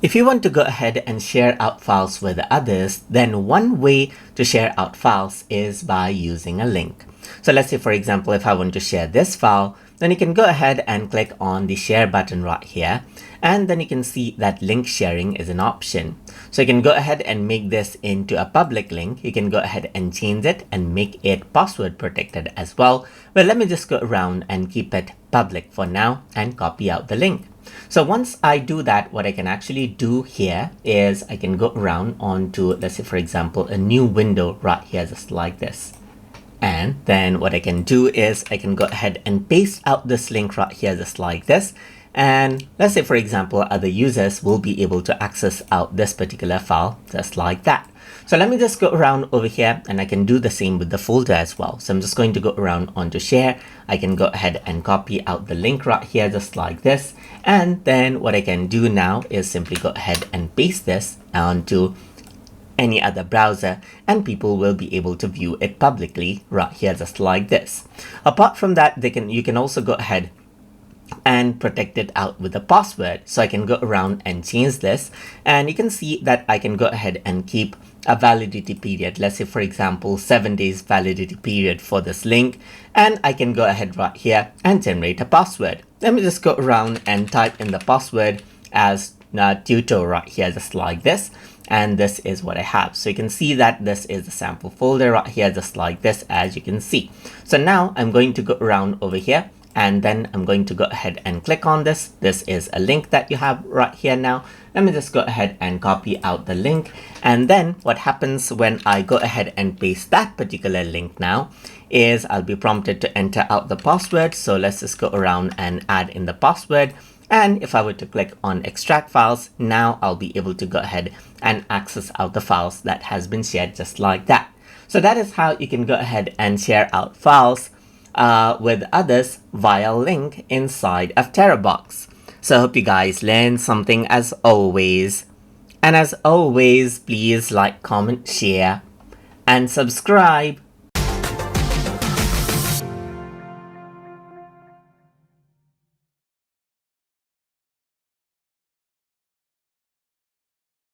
If you want to go ahead and share out files with others, then one way to share out files is by using a link. So let's say, for example, if I want to share this file, then you can go ahead and click on the share button right here. And then you can see that link sharing is an option. So you can go ahead and make this into a public link. You can go ahead and change it and make it password protected as well. But let me just go around and keep it public for now and copy out the link. So once I do that, what I can actually do here is I can go around onto, let's say, for example, a new window right here, just like this. And then what I can do is I can go ahead and paste out this link right here, just like this. And let's say, for example, other users will be able to access out this particular file just like that. So let me just go around over here and I can do the same with the folder as well. So I'm just going to go around onto share. I can go ahead and copy out the link right here just like this. And then what I can do now is simply go ahead and paste this onto any other browser and people will be able to view it publicly right here just like this. Apart from that, you can also go ahead and protect it out with a password. So I can go around and change this and you can see that I can go ahead and keep a validity period. Let's say, for example, 7 days validity period for this link, and I can go ahead right here and generate a password. Let me just go around and type in the password as tutor right here, just like this. And this is what I have. So you can see that this is the sample folder right here, just like this, as you can see. So now I'm going to go around over here and then I'm going to go ahead and click on this. This is a link that you have right here now. Let me just go ahead and copy out the link. And then what happens when I go ahead and paste that particular link now is I'll be prompted to enter out the password. So let's just go around and add in the password. And if I were to click on extract files, now I'll be able to go ahead and access out the files that has been shared just like that. So that is how you can go ahead and share out files with others via link inside of Terabox. So I hope you guys learned something as always. And as always, please like, comment, share, and subscribe.